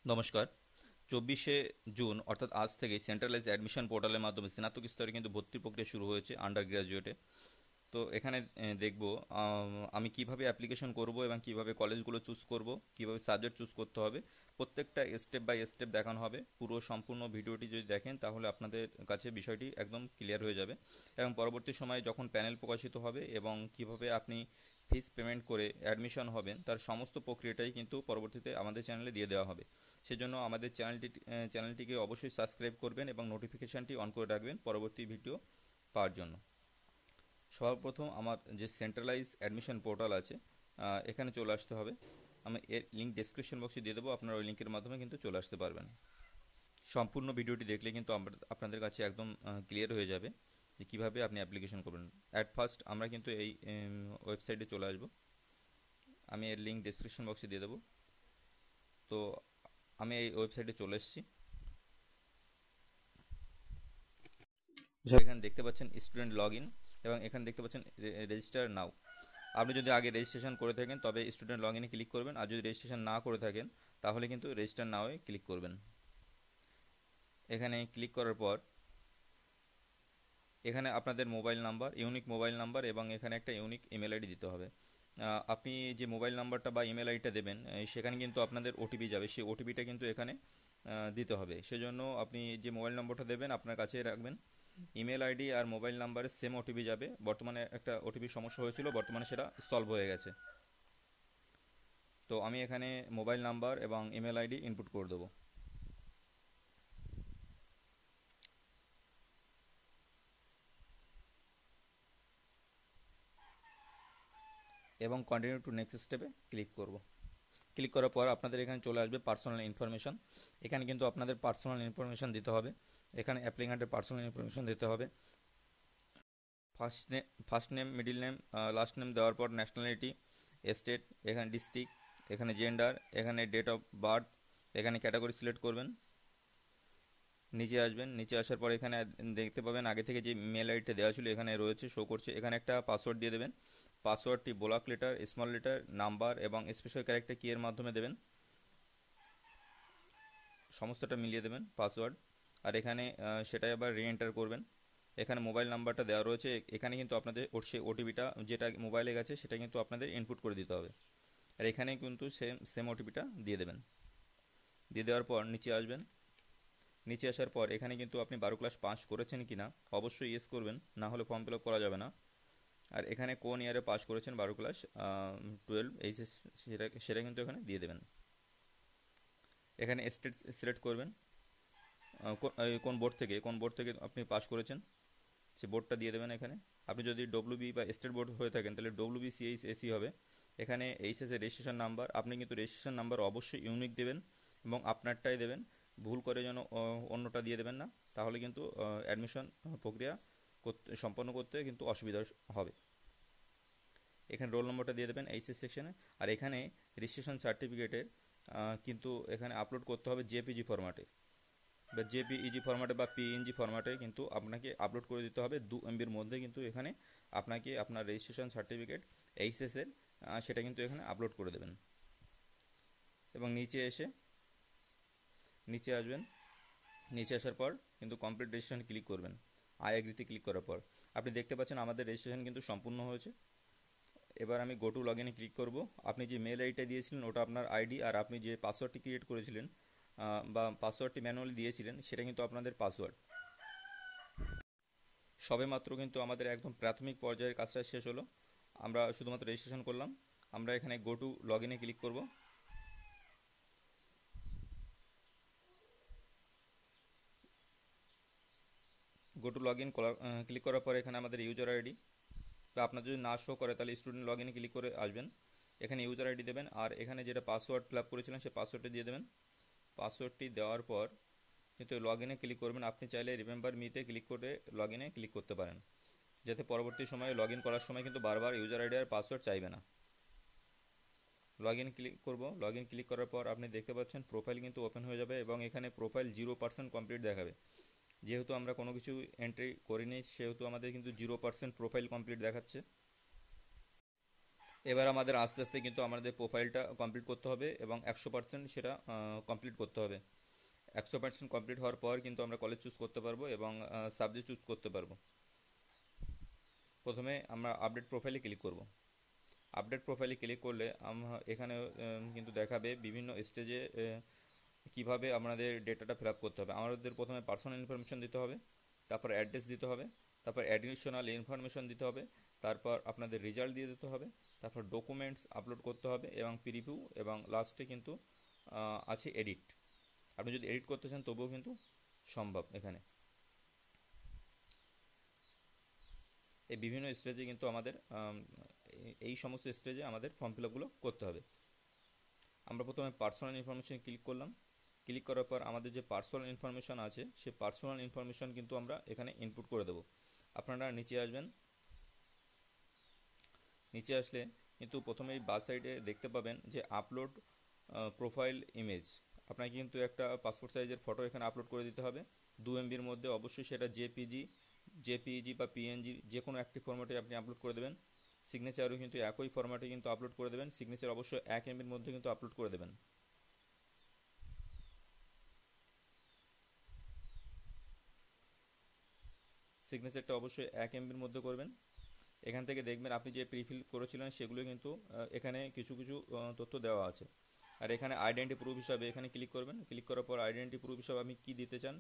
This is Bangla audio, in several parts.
নমস্কার। 24শে জুন অর্থাৎ আজ থেকে সেন্ট্রালাইজ অ্যাডমিশন পোর্টালের মাধ্যমে স্নাতক স্তরে কিন্তু ভর্তি প্রক্রিয়া শুরু হয়েছে আন্ডার গ্র্যাজুয়েটে। তো এখানে দেখব আমি কিভাবে অ্যাপ্লিকেশন করব এবং কিভাবে কলেজগুলো চুজ করব, কিভাবে সাবজেক্ট চুজ করতে হবে, প্রত্যেকটা স্টেপ বাই স্টেপ দেখানো হবে। পুরো সম্পূর্ণ ভিডিওটি যদি দেখেন তাহলে আপনাদের কাছে বিষয়টি একদম ক্লিয়ার হয়ে যাবে এবং পরবর্তী সময়ে যখন প্যানেল প্রকাশিত হবে এবং কিভাবে আপনি ফিস পেমেন্ট করে অ্যাডমিশন হবেন তার সমস্ত প্রক্রিয়াটাই কিন্তু পরবর্তীতে আমাদের চ্যানেলে দিয়ে দেওয়া হবে। সেজন্য আমাদের চ্যানেলটিকে অবশ্যই সাবস্ক্রাইব করবেন এবং নোটিফিকেশানটি অন করে রাখবেন পরবর্তী ভিডিও পাওয়ার জন্য। সর্বপ্রথম আমার যে সেন্ট্রালাইজ অ্যাডমিশন পোর্টাল আছে এখানে চলে আসতে হবে। আমি এর লিঙ্ক ডেসক্রিপশন বক্সে দিয়ে দেবো, আপনারা ওই লিঙ্কের মাধ্যমে কিন্তু চলে আসতে পারবেন। সম্পূর্ণ ভিডিওটি দেখলে কিন্তু আপনাদের কাছে একদম ক্লিয়ার হয়ে যাবে যে কীভাবে আপনি অ্যাপ্লিকেশন করবেন। অ্যাট ফার্স্ট আমরা কিন্তু এই ওয়েবসাইটে চলে আসব। আমি এর লিঙ্ক ডেসক্রিপশন বক্সে দিয়ে দেবো। তো আমি এই ওয়েবসাইটে চলে এসেছি। এখানে দেখতে পাচ্ছেন স্টুডেন্ট লগ ইন এবং এখানে দেখতে পাচ্ছেন রেজিস্টার নাও। আপনি যদি আগে রেজিস্ট্রেশন করে থাকেন তবে স্টুডেন্ট লগ ইনে ক্লিক করবেন, আর যদি রেজিস্ট্রেশন না করে থাকেন তাহলে কিন্তু রেজিস্টার নাওয়ে ক্লিক করবেন। এখানে ক্লিক করার পর এখানে আপনাদের mobile number, unique mobile number এবং এখানে একটা ইউনিক ইমেল আইডি দিতে হবে। আপনি যে মোবাইল নাম্বারটা বা ইমেল আইডিটা দেবেন সেখানে কিন্তু আপনাদের ওটিপি যাবে, সেই ওটিপিটা কিন্তু এখানে দিতে হবে। সেজন্য আপনি যে মোবাইল নম্বরটা দেবেন আপনার কাছে রাখবেন। ইমেল আইডি আর মোবাইল নাম্বারে সেম ওটিপি যাবে। বর্তমানে একটা ওটিপির সমস্যা হয়েছিল, বর্তমানে সেটা সলভ হয়ে গেছে। তো আমি এখানে মোবাইল নাম্বার এবং ইমেল আইডি ইনপুট করে দেবো এবং কন্টিনিউ টু নেক্সট স্টেপে ক্লিক করব। ক্লিক করার পর আপনাদের এখানে চলে আসবে পার্সোনাল ইনফরমেশন। এখানে কিন্তু আপনাদের পার্সোনাল ইনফরমেশন দিতে হবে। এখানে অ্যাপ্লিক্যান্টের পার্সোনাল ইনফরমেশন দিতে হবে। First name, middle name, last name দেওয়ার পর ন্যাশনালিটি, স্টেট, এখানে ডিস্ট্রিক্ট, এখানে জেন্ডার, এখানে ডেট অফ বার্থ, এখানে ক্যাটাগরি সিলেক্ট করবেন। নিচে আসবেন, নিচে আসার পর এখানে দেখতে পাবেন আগে থেকে যে মেল আইডিটা দেওয়া ছিল এখানে রয়েছে, শো করছে। এখানে একটা পাসওয়ার্ড দিয়ে দেবেন। পাসওয়ার্ডটি block letter, small letter, number এবং স্পেশাল ক্যারেক্টার কি এর মাধ্যমে দেবেন। সমস্তটা মিলিয়ে দেবেন পাসওয়ার্ড। আর এখানে সেটাই আবার রি এন্টার করবেন। এখানে মোবাইল নাম্বারটা দেওয়া রয়েছে, এখানে কিন্তু আপনাদের সেই ওটিপিটা যেটা মোবাইলে গেছে সেটা কিন্তু আপনাদের ইনপুট করে দিতে হবে। আর এখানে কিন্তু সেম সেম ওটিপিটা দিয়ে দেবেন। দিয়ে দেওয়ার পর নিচে আসবেন। নিচে আসার পর এখানে কিন্তু আপনি 12 ক্লাস পাস করেছেন কি না অবশ্যই ইয়েস করবেন, না হলে ফর্ম ফিল আপ করা যাবে না। আর এখানে কোন ইয়ারে পাস করেছেন 12 ক্লাস, 12 এইচএস, সেটা সেটা কিন্তু এখানে দিয়ে দেবেন। এখানে স্টেট সিলেক্ট করবেন, কোন বোর্ড থেকে আপনি পাস করেছেন সে বোর্ডটা দিয়ে দেবেন এখানে। আপনি যদি ডব্লিউবি বা স্টেট বোর্ড হয়ে থাকেন তাহলে ডব্লিউবি সিএইচএসি হবে। এখানে এইচএস এর রেজিস্ট্রেশন নাম্বার, আপনি কিন্তু রেজিস্ট্রেশন নাম্বার অবশ্যই ইউনিক দেবেন এবং আপনারটাই দেবেন। ভুল করে যেন অন্যটা দিয়ে দেবেন না, তাহলে কিন্তু অ্যাডমিশন প্রক্রিয়া সম্পন্ন করতে কিন্তু অসুবিধা হবে। এখানে রোল নম্বরটা দিয়ে দেবেন এইচএস সেকশনে। আর এখানে রেজিস্ট্রেশন সার্টিফিকেটের কিন্তু এখানে আপলোড করতে হবে জেপিজি ফরম্যাটে বা জেপিইজি ফরম্যাটে বা পিএনজি ফরম্যাটে কিন্তু আপনাকে আপলোড করে দিতে হবে 2 MBর মধ্যে। কিন্তু এখানে আপনাকে আপনার রেজিস্ট্রেশন সার্টিফিকেট এইচএস এর সেটা কিন্তু এখানে আপলোড করে দেবেন এবং নিচে আসবেন। নিচে আসার পর কিন্তু কমপ্লিট রেজিস্ট্রেশন ক্লিক করবেন। আই এগ্রিতে ক্লিক করার পর আপনি দেখতে পাচ্ছেন আমাদের রেজিস্ট্রেশন কিন্তু সম্পূর্ণ হয়েছে। এবার আমি গো টু লগ ইনে ক্লিক করব। আপনি যে মেল আইডিটা দিয়েছিলেন ওটা আপনার আইডি, আর আপনি যে পাসওয়ার্ডটি ক্রিয়েট করেছিলেন বা পাসওয়ার্ডটি ম্যানুয়ালি দিয়েছিলেন সেটা কিন্তু আপনাদের পাসওয়ার্ড। সবেমাত্র কিন্তু আমাদের একদম প্রাথমিক পর্যায়ের কাজটা শেষ হলো, আমরা শুধুমাত্র রেজিস্ট্রেশন করলাম। আমরা এখানে গো টু লগ ইনে ক্লিক করব। Go to log in click করার পরে এখানে আমাদের ইউজার আইডি বা আপনার যদি না শো করে তাহলে স্টুডেন্ট লগ ইনে ক্লিক করে আসবেন। এখানে ইউজার আইডি দেবেন আর এখানে যেটা পাসওয়ার্ড ফিল আপ করেছিলেন সেই পাসওয়ার্ডটি দিয়ে দেবেন। পাসওয়ার্ডটি দেওয়ার পর কিন্তু লগ ইনে ক্লিক করবেন। আপনি চাইলে রিমেম্বার মিতে ক্লিক করে লগ ইনে ক্লিক করতে পারেন, যাতে পরবর্তী সময়ে লগ ইন করার সময় কিন্তু বারবার ইউজার আইডি আর পাসওয়ার্ড চাইবে না। লগ ইন ক্লিক করব। লগ ইন ক্লিক করার পর আপনি দেখতে পাচ্ছেন প্রোফাইল কিন্তু ওপেন হয়ে যাবে এবং এখানে প্রোফাইল 0% কমপ্লিট দেখাবে। যেহেতু আমরা কোনো কিছু এন্ট্রি করিনি সেহেতু আমাদের কিন্তু 0% প্রোফাইল কমপ্লিট দেখাচ্ছে। এবার আমাদের আস্তে আস্তে কিন্তু আমাদের প্রোফাইলটা কমপ্লিট করতে হবে এবং 100% সেটা কমপ্লিট করতে হবে। 100% কমপ্লিট হওয়ার পর কিন্তু আমরা কলেজ চুজ করতে পারবো এবং সাবজেক্ট চুজ করতে পারবো। প্রথমে আমরা আপডেট প্রোফাইলে ক্লিক করব। আপডেট প্রোফাইলে ক্লিক করলে আমরা এখানে কিন্তু দেখাবে বিভিন্ন স্টেজে কিভাবে আমাদের ডেটাটা ফিল আপ করতে হবে। আমাদের প্রথমে পার্সোনাল ইনফরমেশন দিতে হবে, তারপর অ্যাড্রেস দিতে হবে, তারপর অ্যাডিশনাল ইনফরমেশন দিতে হবে, তারপর আপনাদের রেজাল্ট দিয়ে দিতে হবে, তারপর ডকুমেন্টস আপলোড করতে হবে এবং প্রিভিউ, এবং লাস্টে কিন্তু আছে এডিট। আপনি যদি এডিট করতে চান তবুও কিন্তু সম্ভব। এখানে এই বিভিন্ন স্টেজে কিন্তু আমাদের এই সমস্ত স্টেজে আমাদের ফর্ম ফিল আপগুলো করতে হবে। আমরা প্রথমে পার্সোনাল ইনফরমেশন ক্লিক করলাম। ক্লিক করার পর আমাদের যে পার্সোনাল ইনফরমেশন আছে সেই পার্সোনাল ইনফরমেশন কিন্তু আমরা এখানে ইনপুট করে দেবো। আপনারা নিচে আসবেন। নিচে আসলে কিন্তু প্রথমেই বাঁ সাইডে দেখতে পাবেন যে আপলোড প্রোফাইল ইমেজ। আপনাকে কিন্তু একটা পাসপোর্ট সাইজের ফটো এখানে আপলোড করে দিতে হবে 2 MBর মধ্যে। অবশ্যই সেটা জেপিইজি বা পিএনজি যে কোনো একটি ফরম্যাটে আপনি আপলোড করে দেবেন। সিগনেচারও কিন্তু একই ফরম্যাটে কিন্তু আপলোড করে দেবেন। সিগনেচার অবশ্যই 1 MBর মধ্যে কিন্তু আপলোড করে দেবেন। সিগনেচারটা অবশ্যই 1 MBর মধ্যে করবেন। এখান থেকে দেখবেন আপনি যে প্রিফিল করেছিলেন সেগুলো কিন্তু এখানে কিছু কিছু তথ্য দেওয়া আছে। আর এখানে আইডেন্টি প্রুফ হিসাবে এখানে ক্লিক করবেন। ক্লিক করার পর আইডেন্টি প্রুফ হিসাবে আপনি কী দিতে চান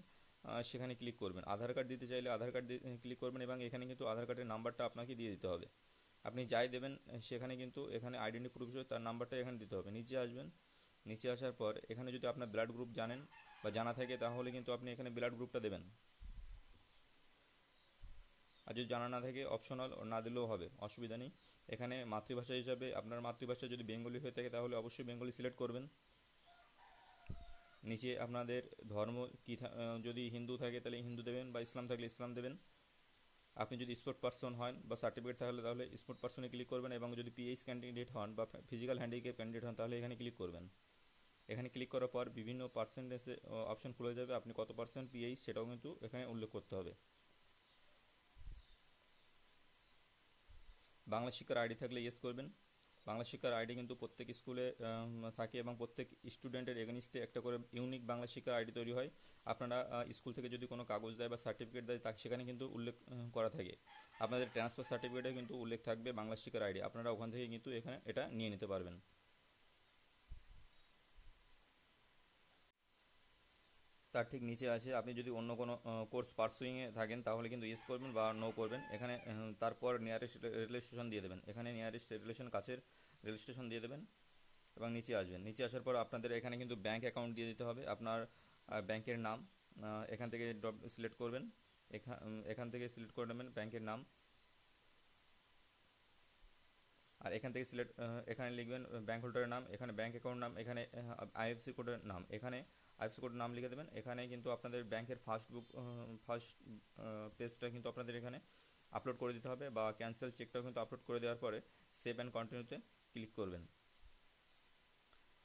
সেখানে ক্লিক করবেন। আধার কার্ড দিতে চাইলে আধার কার্ড ক্লিক করবেন এবং এখানে কিন্তু আধার কার্ডের নাম্বারটা আপনাকে দিয়ে দিতে হবে। আপনি যাই দেবেন সেখানে কিন্তু এখানে আইডেন্টি প্রুফ হিসেবে তার নাম্বারটা এখানে দিতে হবে। নিচে আসবেন। নিচে আসার পর এখানে যদি আপনার ব্লাড গ্রুপ জানেন বা জানা থাকে তাহলে কিন্তু আপনি এখানে ব্লাড গ্রুপটা দেবেন। আর যদি জানা না থাকে অপশনাল না দিলেও হবে, অসুবিধা নেই। এখানে মাতৃভাষা হিসাবে আপনার মাতৃভাষা যদি বেঙ্গলি হয়ে থাকে তাহলে অবশ্যই বেঙ্গলি সিলেক্ট করবেন। নিচে আপনাদের ধর্ম কী, যদি হিন্দু থাকে তাহলে হিন্দু দেবেন বা ইসলাম থাকলে ইসলাম দেবেন। আপনি যদি স্পোর্ট পার্সন হন বা সার্টিফিকেট তাহলে স্পোর্ট পার্সনে ক্লিক করবেন এবং যদি পিএইচ ক্যান্ডিডেট হন বা ফিজিক্যাল হ্যান্ডিক্যাপ ক্যান্ডিডেট হন তাহলে এখানে ক্লিক করবেন। এখানে ক্লিক করার পর বিভিন্ন পার্সেন্টেজে অপশন খুলে যাবে। আপনি কত পার্সেন্ট পিএইচ সেটাও কিন্তু এখানে উল্লেখ করতে হবে। বাংলা শিক্ষার আইডি থাকলে ইয়েস করবেন। বাংলা শিক্ষার আইডি কিন্তু প্রত্যেক স্কুলে থাকে এবং প্রত্যেক স্টুডেন্টের এগেনিস্টে একটা করে ইউনিক বাংলা শিক্ষার আইডি তৈরি হয়। আপনারা স্কুল থেকে যদি কোনো কাগজ দেয় বা সার্টিফিকেট দেয় তা সেখানে কিন্তু উল্লেখ করা থাকে। আপনাদের ট্রান্সফার সার্টিফিকেটে কিন্তু উল্লেখ থাকবে বাংলা শিক্ষার আইডি। আপনারা ওখান থেকে কিন্তু এখানে এটা নিয়ে নিতে পারবেন। তার ঠিক নিচে আছে আপনি যদি অন্য কোনো কোর্স পার্সুইংয়ে থাকেন তাহলে কিন্তু ইয়েস করবেন বা নো করবেন। এখানে তারপর নিয়ারেস্ট রেল স্টেশন দিয়ে দেবেন। এখানে নিয়ারেস্ট রেল স্টেশন কাছের রেল স্টেশন দিয়ে দেবেন এবং নিচে আসবেন। নিচে আসার পর আপনাদের এখানে কিন্তু ব্যাংক অ্যাকাউন্ট দিয়ে দিতে হবে। আপনার ব্যাংকের নাম এখান থেকে সিলেক্ট করবেন। এখান থেকে সিলেক্ট করে নেবেন ব্যাংকের নাম। আর এখান থেকে সিলেক্ট এখানে লিখবেন ব্যাংক হোল্ডারের নাম, এখানে ব্যাংক অ্যাকাউন্ট নাম, এখানে আইএফসি কোডের নাম, এখানে আইএফসি কোডের নাম লিখে দেবেন। এখানে কিন্তু আপনাদের ব্যাংকের ফার্স্ট পেজটা কিন্তু আপনাদের এখানে আপলোড করে দিতে হবে বা ক্যান্সেল চেকটাও কিন্তু আপলোড করে দেওয়ার পরে সেভ অ্যান্ড কন্টিনিউতে ক্লিক করবেন।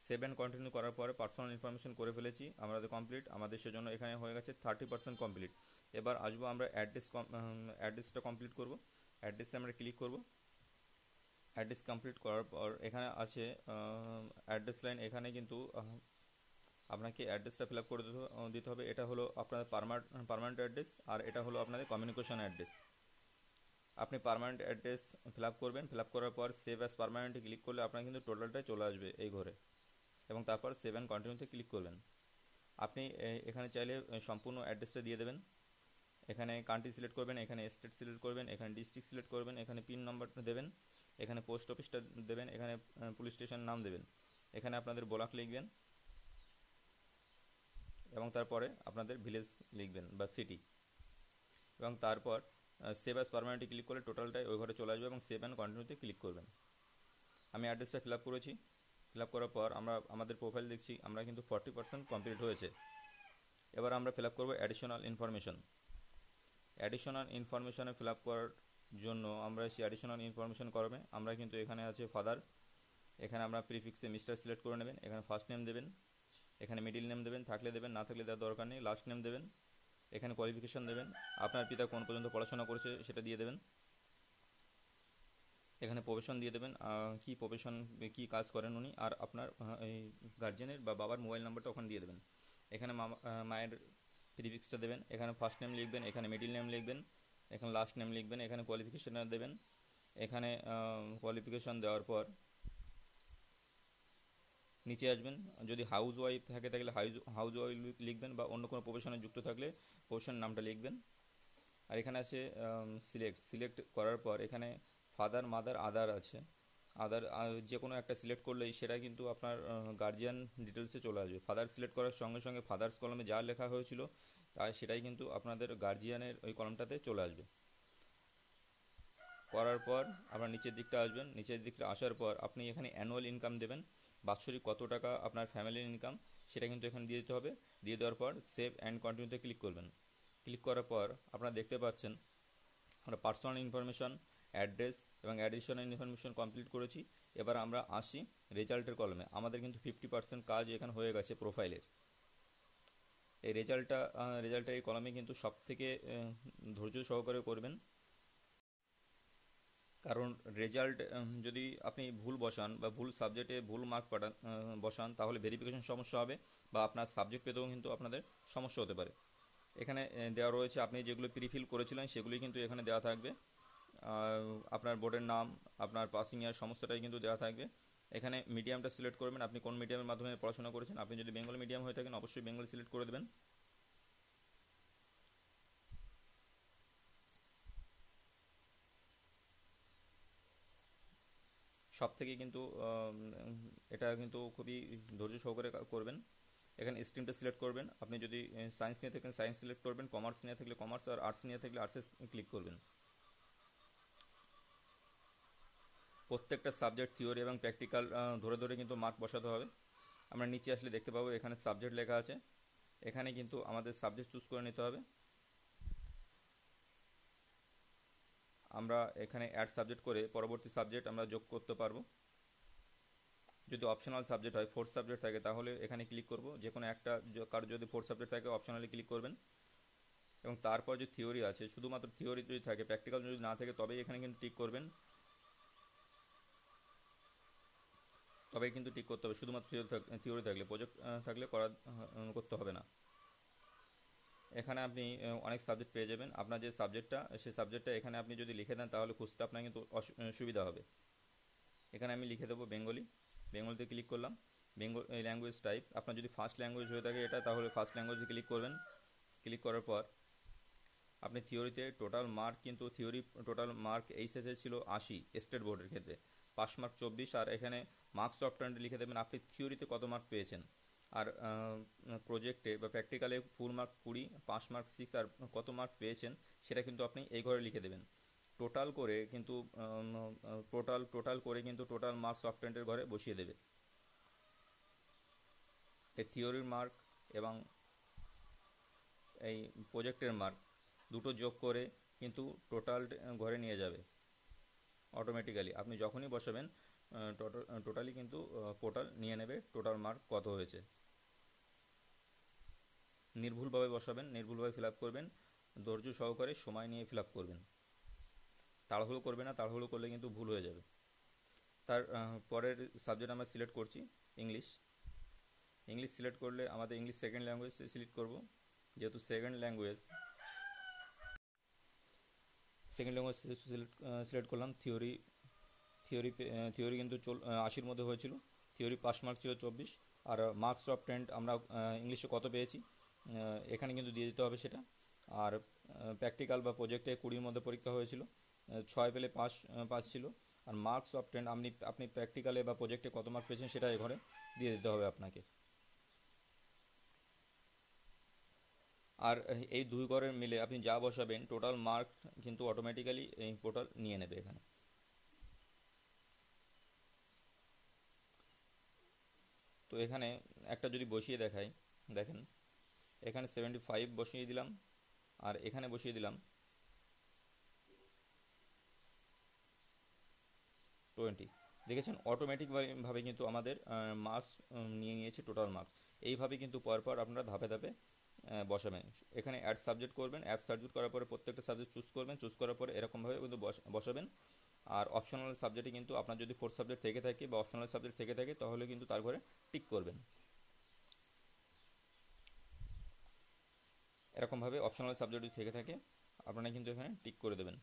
সেভ অ্যান্ড কন্টিনিউ করার পরে পার্সোনাল ইনফরমেশন করে ফেলেছি, আমাদের কমপ্লিট। আমাদের সেজন্য এখানে হয়ে গেছে 30% কমপ্লিট। এবার আসবো আমরা অ্যাড্রেসটা কমপ্লিট করব। অ্যাড্রেসে আমরা ক্লিক করব। অ্যাড্রেস কমপ্লিট করার পর এখানে আছে অ্যাড্রেস লাইন। এখানে কিন্তু আপনাকে অ্যাড্রেসটা ফিল আপ করে দিতে হবে। এটা হলো আপনাদের পার্মানেন্ট অ্যাড্রেস আর এটা হলো আপনাদের কমিউনিকেশন অ্যাড্রেস। আপনি পার্মানেন্ট অ্যাড্রেস ফিল আপ করবেন। ফিল আপ করার পর সেভ অ্যাজ পার্মানেন্টে ক্লিক করলে আপনার কিন্তু টোটালটাই চলে আসবে এই ঘরে, এবং তারপর সেভ অ্যান্ড কন্টিনিউতে ক্লিক করবেন। আপনি এখানে চাইলে সম্পূর্ণ অ্যাড্রেসটা দিয়ে দেবেন। এখানে কান্ট্রি সিলেক্ট করবেন, এখানে স্টেট সিলেক্ট করবেন, এখানে ডিস্ট্রিক্ট সিলেক্ট করবেন, এখানে পিন নম্বরটা দেবেন, এখানে পোস্ট অফিসটা দেবেন, এখানে পুলিশ স্টেশন নাম দেবেন, এখানে আপনাদের ব্লক লিখবেন এবং তারপরে আপনাদের ভিলেজ লিখবেন বা সিটি, এবং তারপর সেভ অ্যাজ পার্মানেন্টে ক্লিক করলে টোটালটাই ওই ঘরে চলে আসবে এবং সেভ অ্যান্ড কন্টিনিউতে ক্লিক করবেন। আমি অ্যাড্রেসটা ফিল আপ করেছি। ফিল আপ করার পর আমরা আমাদের প্রোফাইল দেখছি আমরা কিন্তু 40% কমপ্লিট হয়েছে। এবার আমরা ফিল আপ করবো অ্যাডিশনাল ইনফরমেশন। অ্যাডিশনাল ইনফরমেশনে ফিল আপ করার জন্য আমরা সেই অ্যাডিশনাল ইনফরমেশন করবে আমরা কিন্তু এখানে আছে ফাদার। এখানে আমরা প্রিফিক্সে মিস্টার সিলেক্ট করে নেবেন। এখানে ফার্স্ট নেম দেবেন, এখানে মিডিল নেম দেবেন, থাকলে দেবেন, না থাকলে দেওয়ার দরকার নেই। লাস্ট নেম দেবেন, এখানে কোয়ালিফিকেশন দেবেন, আপনার পিতা কোন পর্যন্ত পড়াশোনা করেছে সেটা দিয়ে দেবেন। এখানে প্রফেশন দিয়ে দেবেন, কি প্রফেশন, কি কাজ করেন উনি, আর আপনার এই গার্জেনের বা বাবার মোবাইল নাম্বারটা ওখানে দিয়ে দেবেন। এখানে মায়ের প্রিফিক্সটা দেবেন, এখানে ফার্স্ট নেম লিখবেন, এখানে মিডিল নেম লিখবেন, এখানে লাস্ট নেম লিখবেন, এখানে কোয়ালিফিকেশানটা দেবেন। এখানে কোয়ালিফিকেশান দেওয়ার পর নিচে আসবেন, যদি হাউস ওয়াইফ থাকে তাহলে হাউস ওয়াইফ লিখবেন, বা অন্য কোনো প্রফেশনে যুক্ত থাকলে প্রফেশনের নামটা লিখবেন। আর এখানে আছে সিলেক্ট করার পর এখানে ফাদার মাদার আদার আছে, আদার যে কোনো একটা সিলেক্ট করলেই সেটা কিন্তু আপনার গার্জিয়ান ডিটেলসে চলে আসবে। ফাদার সিলেক্ট করার সঙ্গে সঙ্গে ফাদার্স কলমে যা লেখা হয়েছিল তাই সেটাই কিন্তু আপনাদের গার্জিয়ানের ওই কলমটাতে চলে আসবে। করার পর আপনার নিচের দিকটা আসবেন, নিচের দিকটা আসার পর আপনি এখানে অ্যানুয়াল ইনকাম দেবেন, বাৎসরিক কত টাকা আপনার ফ্যামিলির ইনকাম সেটা কিন্তু এখানে দিয়ে দিতে হবে। দিয়ে দেওয়ার পর সেভ অ্যান্ড কন্টিনিউতে ক্লিক করবেন। ক্লিক করার পর আপনারা দেখতে পাচ্ছেন আমরা পার্সোনাল ইনফরমেশন, অ্যাড্রেস এবং অ্যাডিশনাল ইনফরমেশন কমপ্লিট করেছি। এবার আমরা আসি রেজাল্টের কলমে। আমাদের কিন্তু 50% কাজ এখানে হয়ে গেছে প্রোফাইলের। এই রেজাল্টের এই কলমে কিন্তু সব থেকে ধৈর্য সহকারে করবেন, কারণ রেজাল্ট যদি আপনি ভুল বসান বা ভুল সাবজেক্টে ভুল মার্ক বসান তাহলে ভেরিফিকেশন সমস্যা হবে, বা আপনার সাবজেক্ট পেতেও কিন্তু আপনাদের সমস্যা হতে পারে। এখানে দেওয়া রয়েছে আপনি যেগুলো প্রিফিল করেছিলেন সেগুলি কিন্তু এখানে দেওয়া থাকবে, আপনার বোর্ডের নাম, আপনার পাসিং ইয়ার সমস্তটাই কিন্তু দেওয়া থাকবে। এখানে মিডিয়ামটা সিলেক্ট করবেন, আপনি কোন মিডিয়ামের মাধ্যমে পড়াশোনা করেছেন। আপনি যদি বেঙ্গলি মিডিয়াম হয়ে থাকেন অবশ্যই বেঙ্গলি সিলেক্ট করে দেবেন। সব থেকে কিন্তু এটা কিন্তু খুবই ধৈর্য সহকারে করবেন। এখানে স্ট্রিমটা সিলেক্ট করবেন, আপনি যদি সায়েন্স নিয়ে থাকেন সায়েন্স সিলেক্ট করবেন, কমার্স নিয়ে থাকলে কমার্স, আর আর্টস নিয়ে থাকলে আর্টসে ক্লিক করবেন। প্রত্যেকটা সাবজেক্ট থিওরি এবং প্র্যাকটিক্যাল ধরে ধরে কিন্তু মার্ক বসাতে হবে। আমরা নিচে আসলে দেখতে পাবো এখানে সাবজেক্ট লেখা আছে, এখানে কিন্তু আমাদের সাবজেক্ট চুজ করে নিতে হবে। আমরা এখানে অ্যাড সাবজেক্ট করে পরবর্তী সাবজেক্ট আমরা যোগ করতে পারবো। যদি অপশনাল সাবজেক্ট হয়, ফোর্থ সাবজেক্ট থাকে, তাহলে এখানে ক্লিক করব। যে কোনো একটা, কারো যদি ফোর্থ সাবজেক্ট থাকে অপশনালি ক্লিক করবেন। এবং তারপর যে থিওরি আছে, শুধুমাত্র থিওরি যদি থাকে, প্র্যাকটিক্যাল যদি না থাকে তবেই এখানে কিন্তু টিক করবেন, তবেই কিন্তু টিক করতে হবে। শুধুমাত্র থিওরি থাকলে, প্রজেক্ট থাকলে করতে হবে না। এখানে আপনি অনেক সাবজেক্ট পেয়ে যাবেন। আপনার যে সাবজেক্টটা, সেই সাবজেক্টটা এখানে আপনি যদি লিখে দেন তাহলে খুঁজতে আপনার কিন্তু সুবিধা হবে। এখানে আমি লিখে দেবো বেঙ্গলি, বেঙ্গলিতে ক্লিক করলাম। ল্যাঙ্গুয়েজ টাইপ, আপনার যদি ফার্স্ট ল্যাঙ্গুয়েজ হয়ে থাকে এটা, তাহলে ফার্স্ট ল্যাঙ্গুয়েজে ক্লিক করবেন। ক্লিক করার পর আপনি থিওরিতে টোটাল মার্ক, কিন্তু থিওরি টোটাল মার্ক এইচএসে ছিল 80 স্টেট বোর্ডের ক্ষেত্রে, পাস মার্ক 24। আর এখানে মার্কস অফ টার্ন লিখে দেবেন আপনি থিওরিতে কত মার্ক পেয়েছেন, আর প্রজেক্টে বা প্র্যাকটিক্যালে ফুল মার্ক 20, পাস মার্ক 6, আর কত মার্ক পেয়েছেন সেটা কিন্তু আপনি এই ঘরে লিখে দেবেন। টোটাল করে কিন্তু টোটাল মার্কস অফ টেন্টের ঘরে বসিয়ে দেবে। এই থিওরির মার্ক এবং এই প্রজেক্টের মার্ক দুটো যোগ করে কিন্তু টোটাল ঘরে নিয়ে যাবে অটোমেটিক্যালি। আপনি যখনই বসাবেন টোটালি কিন্তু পোর্টাল নিয়ে নেবে টোটাল মার্ক কত হয়েছে। নির্ভুলভাবে বসাবেন, নির্ভুলভাবে ফিল আপ করবেন, ধৈর্য সহকারে সময় নিয়ে ফিল আপ করবেন। তাড়াহুড়ো করবে না, তাড়াহুড়ো করলে কিন্তু ভুল হয়ে যাবে। তার পরের সাবজেক্ট আমরা সিলেক্ট করছি ইংলিশ। ইংলিশ সিলেক্ট করলে আমাদের ইংলিশ সেকেন্ড ল্যাঙ্গুয়েজ সিলেক্ট করব, যেহেতু সেকেন্ড ল্যাঙ্গুয়েজ সিলেক্ট করলাম। থিওরি কিন্তু 80-র মধ্যে হয়েছিল, থিওরি পাস মার্ক ছিল 24, আর মার্কস অফ টেন্ট আমরা ইংলিশে কত পেয়েছি এখানে কিন্তু দিয়ে দিতে হবে সেটা। আর প্র্যাকটিক্যাল বা প্রজেক্টে 20-র মধ্যে পরীক্ষা হয়েছিল, 6 পেলে পাস ছিল। আর মার্কস অফ টেন্ট আপনি প্র্যাকটিক্যালে বা প্রজেক্টে কত মার্ক পেয়েছেন সেটা এখানে দিয়ে দিতে হবে আপনাকে। আর এই দুই ঘরের মিলে আপনি যা বসাবেন টোটাল মার্ক কিন্তু অটোমেটিক্যালি এই পোর্টাল নিয়ে নেবে এখানে। তো এখানে একটা যদি বসিয়ে দেখাই, দেখেন এখানে 75 বসিয়ে দিলাম, আর এখানে বসিয়ে দিলাম 20। দেখেছেন অটোমেটিক ভাবে কিন্তু আমাদের মার্কস নিয়ে নিয়েছে, টোটাল মার্কস। এইভাবে কিন্তু পরপর আপনারা ধাপে ধাপে বসাবেন। এখানে অ্যাড সাবজেক্ট করবেন, অ্যাড সাবজেক্ট করার পরে প্রত্যেকটা সাবজেক্ট চুজ করবেন, চুজ করার পরে এরকমভাবে কিন্তু বসাবেন। আর অপশনাল সাবজেক্টে কিন্তু আপনার যদি ফোর্থ সাবজেক্ট থেকে থাকে বা অপশনাল সাবজেক্ট থেকে থাকে তাহলে কিন্তু তার ঘরে টিক করবেন। এরকমভাবে অপশনাল সাবজেক্ট যদি থেকে থাকে আপনারা কিন্তু এখানে টিক করে দেবেন।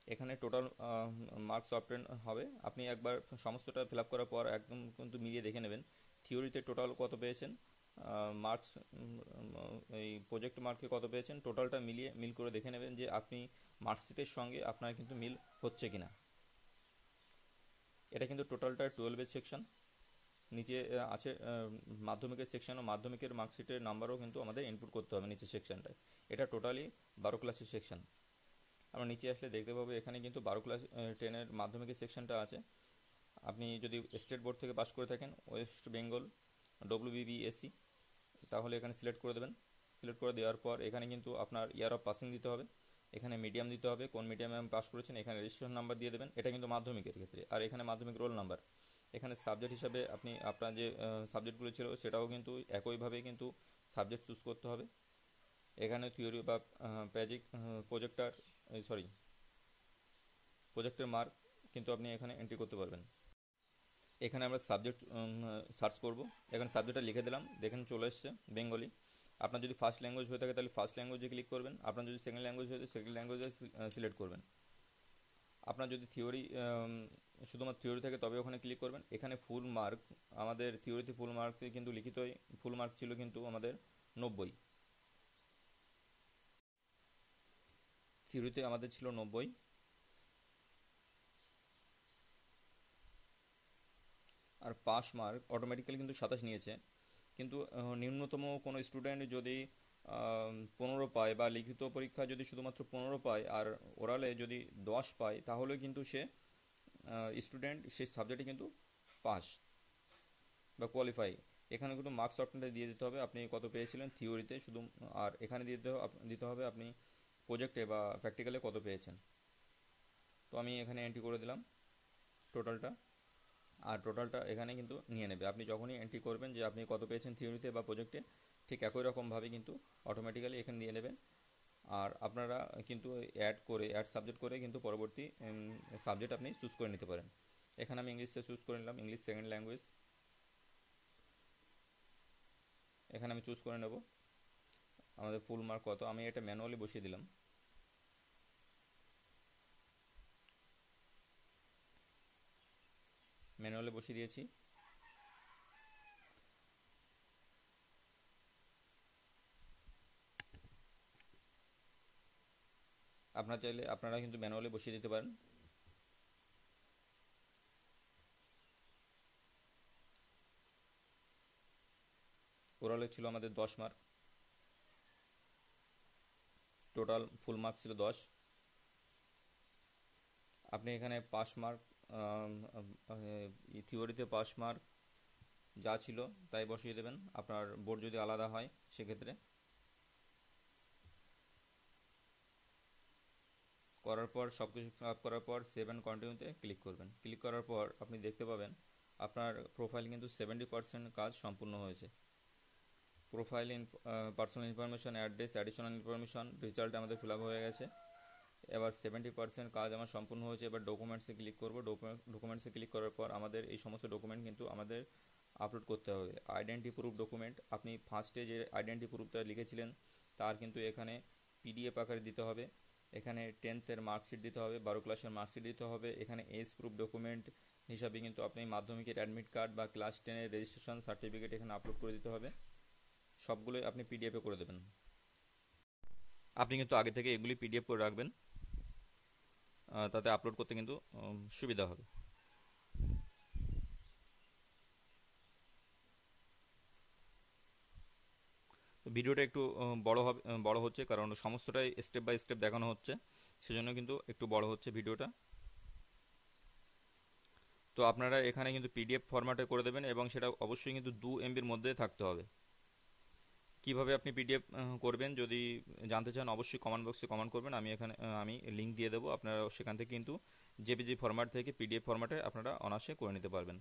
এখানে টোটাল মার্কস অবটেন হবে। আপনি একবার সমস্তটা ফিল আপ করার পর একদম কিন্তু মিলিয়ে দেখে নেবেন থিওরিতে টোটাল কত পেয়েছেন, মার্কস এই প্রজেক্ট মার্কে কত পেয়েছেন, টোটালটা মিলিয়ে মিল করে দেখে নেবেন যে আপনি মার্কশিটের সঙ্গে আপনার কিন্তু মিল হচ্ছে কিনা। এটা কিন্তু টোটালটা 12-এর সেকশন, নিচে আছে মাধ্যমিকের সেকশন ও মাধ্যমিকের মার্কশিটের নাম্বারও কিন্তু আমাদের ইনপুট করতে হবে নিচের সেকশনটায়। এটা টোটালি 12 ক্লাসের সেকশন। আমরা নিচে আসলে দেখতে পাবো এখানে কিন্তু 12 ক্লাস 10-এর মাধ্যমিকের সেকশনটা আছে। আপনি যদি স্টেট বোর্ড থেকে পাস করে থাকেন ওয়েস্ট বেঙ্গল WBBSC তাহলে এখানে সিলেক্ট করে দেবেন। সিলেক্ট করে দেওয়ার পর এখানে কিন্তু আপনার ইয়ার অফ পাসিং দিতে হবে, এখানে মিডিয়াম দিতে হবে, কোন মিডিয়ামে পাস করেছেন, এখানে রেজিস্ট্রেশন নাম্বার দিয়ে দেবেন, এটা কিন্তু মাধ্যমিকের ক্ষেত্রে। আর এখানে মাধ্যমিক রোল নাম্বার। এখানে সাবজেক্ট হিসাবে আপনি আপনার যে সাবজেক্টগুলো ছিল সেটাও কিন্তু একইভাবে কিন্তু সাবজেক্ট চুজ করতে হবে। এখানে থিওরি বা প্যাজিক প্রজেক্টার সরি প্রজেক্টের মার্ক কিন্তু আপনি এখানে এন্ট্রি করতে পারবেন। এখানে আমরা সাবজেক্ট সার্চ করব, এখানে সাবজেক্টটা লিখে দিলাম, দেখেন চলে এসছে বেঙ্গলি। আপনার যদি ফার্স্ট ল্যাঙ্গুয়েজ হয়ে থাকে তাহলে ফার্স্ট ল্যাঙ্গুয়েজে ক্লিক করবেন, আপনার যদি সেকেন্ড ল্যাঙ্গুয়েজ হয়ে থাকে সেকেন্ড ল্যাঙ্গুয়েজে সিলেক্ট করবেন। আপনার যদি থিওরি শুধুমাত্র থিওরি থাকে তবে ওখানে ক্লিক করবেন। এখানে ফুল মার্ক, আমাদের থিওরিতে ফুল মার্ক কিন্তু লিখিতই ফুল মার্ক ছিল কিন্তু আমাদের 90, থিওরিতে আমাদের ছিল 90। আর পাস মার্ক অটোমেটিক্যালি কিন্তু 27 নিয়েছে, কিন্তু নিম্নতম কোনো স্টুডেন্ট যদি 15 পায় বা লিখিত পরীক্ষা যদি শুধুমাত্র 15 পায় আর ওরালে যদি 10 পায় তাহলে কিন্তু সে স্টুডেন্ট সেই সাবজেক্টে কিন্তু পাস বা কোয়ালিফাই। এখানে কিন্তু মার্কস অপশনটা দিয়ে দিতে হবে আপনি কত পেয়েছিলেন থিওরিতে শুধু, আর এখানে দিতে হবে আপনি প্রজেক্টে বা প্র্যাকটিক্যালে কত পেয়েছেন। তো আমি এখানে এন্ট্রি করে দিলাম টোটালটা, আর টোটালটা এখানে কিন্তু নিয়ে নেবে। আপনি যখনই এন্ট্রি করবেন যে আপনি কত পেয়েছেন থিওরিতে বা প্রজেক্টে, ঠিক একই রকমভাবে কিন্তু অটোমেটিক্যালি এখানে দিয়ে নেবেন। আর আপনারা কিন্তু অ্যাড সাবজেক্ট করে কিন্তু পরবর্তী সাবজেক্ট আপনি চুজ করে নিতে পারেন। এখানে আমি ইংলিশে চুজ করে নিলাম, ইংলিশ সেকেন্ড ল্যাঙ্গুয়েজ। এখানে আমি চুজ করে নেব আমাদের ফুল মার্ক কত, আমি এটা ম্যানুয়ালি বসিয়ে দিলাম। ম্যানুয়ালি বসিয়ে দিয়েছি। আপনারা চাইলে আপনারা কিন্তু ম্যানুয়ালি বসিয়ে দিতে পারেন। ওরালে ছিল আমাদের 10 মার্ক, টোটাল ফুল মার্ক ছিল 10। আপনি এখানে পাস মার্ক থিওরিতে পাস মার্ক যা ছিল তাই বসিয়ে দেবেন, আপনার বোর্ড যদি আলাদা হয় সেক্ষেত্রে। করার পর সব কিছু ফিল আপ করার পর সেভ অ্যান্ড কন্টিনিউতে ক্লিক করবেন। ক্লিক করার পর আপনি দেখতে পাবেন আপনার প্রোফাইল কিন্তু 70% কাজ সম্পূর্ণ হয়েছে। Profile personal information, address, additional information, result আমাদের ফিল আপ হয়ে গেছে। এবার 70% কাজ আমার সম্পূর্ণ হয়েছে। এবার ডকুমেন্টসে ক্লিক করব। ডকুমেন্টসে ক্লিক করার পর আমাদের এই সমস্ত ডকুমেন্ট কিন্তু আমাদের আপলোড করতে হবে। আইডেন্টি প্রুফ ডকুমেন্ট, আপনি ফার্স্টে যে আইডেন্টি প্রুফটা লিখেছিলেন তার কিন্তু এখানে PDF আকারে দিতে হবে। এখানে 10th-এর মার্কশিট দিতে হবে, 12 ক্লাসের মার্কশিট দিতে হবে। এখানে এজ প্রুফ ডকুমেন্ট হিসাবে কিন্তু আপনি মাধ্যমিকের অ্যাডমিট কার্ড বা ক্লাস 10-এর রেজিস্ট্রেশন সার্টিফিকেট এখানে আপলোড করে দিতে হবে। সবগুলোই আপনি PDF-এ করে দেবেন। আপনি কিন্তু আগে থেকে এগুলি PDF করে রাখবেন, তাতে আপলোড করতে কিন্তু সুবিধা হবে। ভিডিওটা একটু বড় হবে, বড় হচ্ছে কারণ সমস্তটাই স্টেপ বাই স্টেপ দেখানো হচ্ছে, সেজন্য কিন্তু একটু বড় হচ্ছে ভিডিওটা। তো আপনারা এখানে কিন্তু PDF ফরম্যাটে করে দেবেন এবং সেটা অবশ্যই কিন্তু 2 MB-র মধ্যে থাকতে হবে। কিভাবে আপনি PDF করবেন যদি জানতে চান অবশ্যই কমেন্ট বক্সে কমেন্ট করবেন, আমি এখানে আমি লিঙ্ক দিয়ে দেবো, আপনারা সেখান থেকে কিন্তু JPG ফরম্যাট থেকে PDF ফরম্যাটে আপনারা অনায়াসে করে নিতে পারবেন।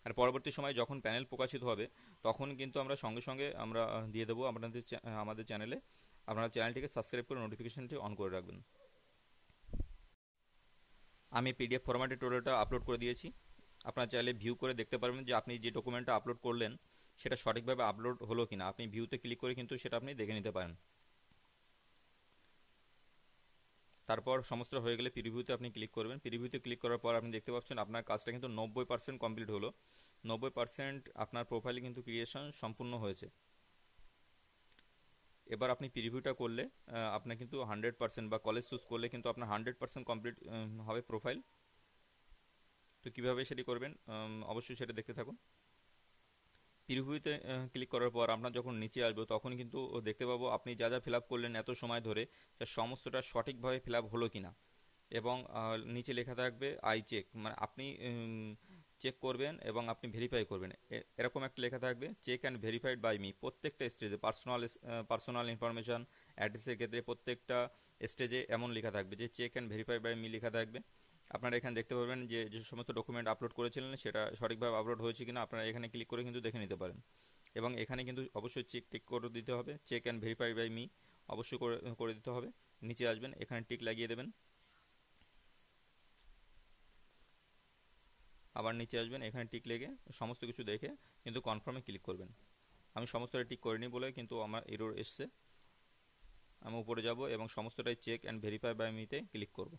আর পরবর্তী সময় যখন প্যানেল প্রকাশিত হবে তখন কিন্তু আমরা সঙ্গে সঙ্গে আমরা দিয়ে দেবো আপনাদের আমাদের চ্যানেলে। আপনারা চ্যানেলটিকে সাবস্ক্রাইব করে নোটিফিকেশনটি অন করে রাখবেন। আমি পিডিএফ ফরম্যাটে টোটালটা আপলোড করে দিয়েছি। আপনারা চাইলে ভিউ করে দেখতে পারবেন যে আপনি যে ডকুমেন্টটা আপলোড করলেন সেটা সঠিকভাবে আপলোড হলো কিনা। আপনি ভিউতে ক্লিক করে কিন্তু সেটা আপনি দেখে নিতে পারেন। তারপর সমস্ত হয়ে গেলে প্রিভিউতে আপনি ক্লিক করবেন। প্রিভিউতে ক্লিক করার পর আপনি দেখতে পাচ্ছেন আপনার কাজটা কিন্তু 90% কমপ্লিট হলো। 90% আপনার প্রোফাইলে কিন্তু ক্রিয়েশন সম্পূর্ণ হয়েছে। এবার আপনি প্রিভিউটা করলে আপনার কিন্তু 100% বা কলেজ চুজ করলে কিন্তু আপনার 100% কমপ্লিট হবে প্রোফাইল। তো কীভাবে সেটি করবেন অবশ্যই সেটা দেখতে থাকুন। প্রিভিউতে ক্লিক করার পর আপনার যখন নিচে আসবো তখন কিন্তু দেখতে পাবো আপনি যা যা ফিল আপ করলেন এত সময় ধরে তা সমস্তটা সঠিকভাবে ফিল আপ হলো কিনা। এবং নিচে লেখা থাকবে আই চেক, মানে আপনি চেক করবেন এবং আপনি ভেরিফাই করবেন। এরকম একটা লেখা থাকবে check and verified by me. প্রত্যেকটা স্টেজে পার্সোনাল ইনফরমেশন অ্যাড্রেসের ক্ষেত্রে প্রত্যেকটা স্টেজে এমন লেখা থাকবে যে check and verify by me লেখা থাকবে। আপনারা এখানে দেখতে পাবেন যে যে সমস্ত ডকুমেন্ট আপলোড করেছিলেন সেটা সঠিকভাবে আপলোড হয়েছে কিনা আপনারা এখানে ক্লিক করে কিন্তু দেখে নিতে পারেন। এবং এখানে কিন্তু অবশ্যই চেক টিক করে দিতে হবে, check and verify by me অবশ্যই করে করে দিতে হবে। নিচে আসবেন, এখানে টিক লাগিয়ে দেবেন। আবার নিচে আসবেন, এখানে টিক লেগে সমস্ত কিছু দেখে কিন্তু কনফার্মে ক্লিক করবেন। আমি সমস্তটা টিক করিনি বলে কিন্তু আমার এরর এসছে। আমি উপরে যাব এবং সমস্তটাই চেক অ্যান্ড ভেরিফাই বাই মিতে ক্লিক করব।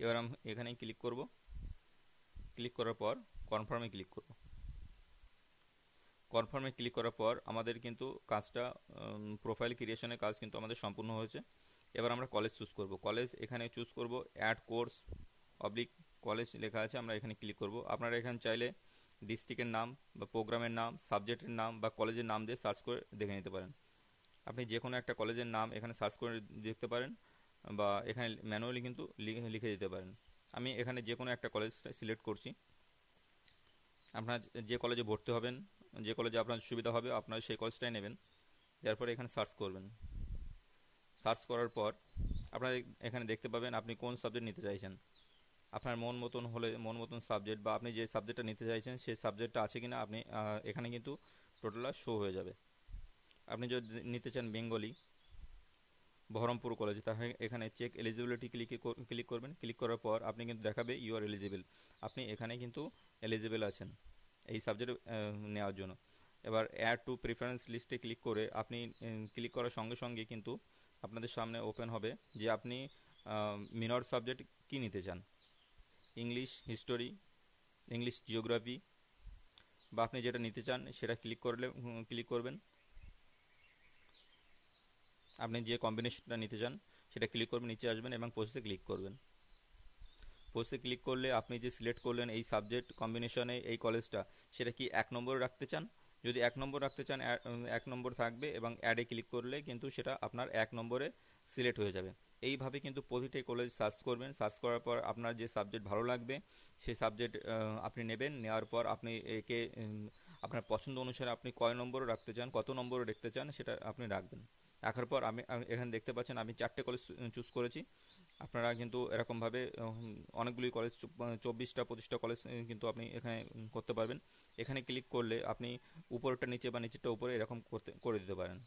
এবার আমি এখানেই ক্লিক করব। ক্লিক করার পর কনফার্মে ক্লিক করব। কনফার্মে ক্লিক করার পর আমাদের কিন্তু কাজটা প্রোফাইল ক্রিয়েশনের কাজ কিন্তু আমাদের সম্পূর্ণ হয়েছে। এবার আমরা কলেজ চুজ করব। কলেজ এখানে চুজ করব অ্যাড কোর্স অবলিক কলেজ লেখা আছে, আমরা এখানে ক্লিক করব। আপনারা এখানে চাইলে ডিস্ট্রিক্টের নাম বা প্রোগ্রামের নাম, সাবজেক্টের নাম বা কলেজের নাম দিয়ে সার্চ করে দেখে নিতে পারেন। আপনি যে কোনো একটা কলেজের নাম এখানে সার্চ করে দেখতে পারেন বা এখানে ম্যানুয়ালি কিন্তু লিখে দিতে পারেন। আমি এখানে যে কোনো একটা কলেজ সিলেক্ট করছি। আপনার যে কলেজে ভর্তি হবেন, যে কলেজে আপনার সুবিধা হবে আপনার সেই কলেজটাই নেবেন। তারপরে এখানে সার্চ করবেন। সার্চ করার পর আপনারা এখানে দেখতে পাবেন আপনি কোন সাবজেক্ট নিতে চাইছেন। আপনার মন মতন হলে মন মতন সাবজেক্ট বা আপনি যে সাবজেক্টটা নিতে চাইছেন সেই সাবজেক্টটা আছে কিনা আপনি এখানে কিন্তু টোটালটা শো হয়ে যাবে। আপনি যদি নিতে চান বেঙ্গলি, বহরমপুর কলেজ, তাহলে এখানে চেক এলিজিবিলিটি ক্লিক করবেন। ক্লিক করার পর আপনি কিন্তু দেখাবে ইউ আর এলিজিবল, আপনি এখানে কিন্তু এলিজিবল আছেন এই সাবজেক্ট নেওয়ার জন্য। এবার অ্যাড টু প্রিফারেন্স লিস্টে ক্লিক করে আপনি ক্লিক করার সঙ্গে সঙ্গে কিন্তু আপনাদের সামনে ওপেন হবে যে আপনি মিনর সাবজেক্ট কী নিতে চান। ইংলিশ, হিস্টোরি, ইংলিশ জিওগ্রাফি বা আপনি যেটা নিতে চান সেটা ক্লিক করবেন। আপনি যে কম্বিনেশনটা নিতে চান সেটা ক্লিক করবেন, নিচে আসবেন এবং প্রসেসে ক্লিক করবেন। প্রসেসে ক্লিক করলে আপনি যে সিলেক্ট করলেন এই সাবজেক্ট কম্বিনেশনে এই কলেজটা, সেটা কি 1 নম্বরে রাখতে চান। যদি 1 নম্বর রাখতে চান 1 নম্বর থাকবে এবং অ্যাডে ক্লিক করলে কিন্তু সেটা আপনার 1 নম্বরে সিলেক্ট হয়ে যাবে। এইভাবে কিন্তু প্রতিটি কলেজ সার্চ করবেন। সার্চ করার পর আপনার যে সাবজেক্ট ভালো লাগবে সেই সাবজেক্ট আপনি নেবেন। নেওয়ার পর আপনি একে আপনার পছন্দ অনুসারে আপনি কয় নম্বরে রাখতে চান, কত নম্বরে রাখতে চান সেটা আপনি রাখবেন। রাখার পর আমি এখানে দেখতে পাচ্ছেন আমি 4টে কলেজ চুজ করেছি। আপনারা কিন্তু এরকমভাবে অনেকগুলি কলেজ 24টা 25টা কলেজ কিন্তু আপনি এখানে করতে পারবেন। এখানে ক্লিক করলে আপনি উপরটা নিচে বা নিচেরটা উপরে এরকম করে দিতে পারেন।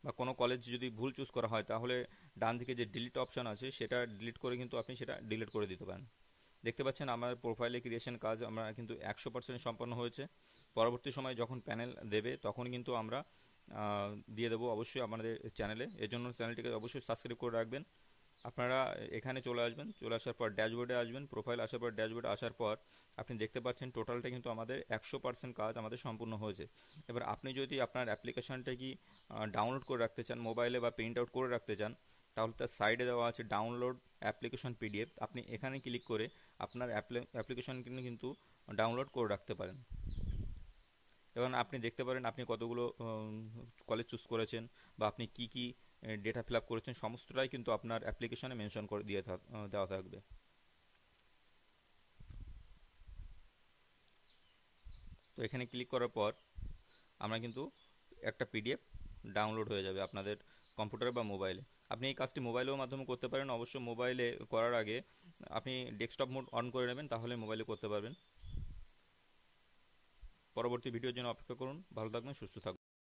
বা কোনো কলেজ যদি ভুল চুজ করা হয় তাহলে ডান দিকে যে ডিলিট অপশন আছে সেটা ডিলিট করে কিন্তু আপনি সেটা ডিলিট করে দিতে পারেন। দেখতে পাচ্ছেন আমার প্রোফাইলে ক্রিয়েশন কাজ আমরা কিন্তু 100% সম্পন্ন হয়েছে। পরবর্তী সময় যখন প্যানেল দেবে তখন কিন্তু আমরা দিয়ে দেবো অবশ্যই আমাদের চ্যানেলে। এর জন্য চ্যানেলটিকে অবশ্যই সাবস্ক্রাইব করে রাখবেন। আপনারা এখানে চলে আসবেন, চলে আসার পর ড্যাশবোর্ডে আসবেন। প্রোফাইল আসার পর ড্যাশবোর্ডে আসার পর আপনি দেখতে পাচ্ছেন টোটালটা কিন্তু আমাদের 100% কাজ আমাদের সম্পূর্ণ হয়েছে। এবার আপনি যদি আপনার অ্যাপ্লিকেশনটা কি ডাউনলোড করে রাখতে চান মোবাইলে বা প্রিন্ট আউট করে রাখতে চান, তাহলে তার সাইডে দেওয়া আছে ডাউনলোড অ্যাপ্লিকেশন পিডিএফ। আপনি এখানে ক্লিক করে আপনার অ্যাপ্লিকেশন কিন্তু ডাউনলোড করে রাখতে পারেন। এবং আপনি দেখতে পারেন আপনি কতগুলো কলেজ চুজ করেছেন বা আপনি কি কি ডেটা ফিল আপ করেছেন সমস্তটাই কিন্তু আপনার অ্যাপ্লিকেশনে মেনশন করে দেওয়া থাকবে। তো এখানে ক্লিক করার পর আমরা কিন্তু একটা পিডিএফ ডাউনলোড হয়ে যাবে আপনাদের কম্পিউটারে বা মোবাইলে। আপনি এই কাজটি মোবাইলের মাধ্যমে করতে পারেন। অবশ্য মোবাইলে করার আগে আপনি ডেস্কটপ মোড অন করে নেবেন, তাহলে মোবাইলে করতে পারবেন। পরবর্তী ভিডিওর জন্য অপেক্ষা করুন। ভালো থাকবেন, সুস্থ থাকবেন।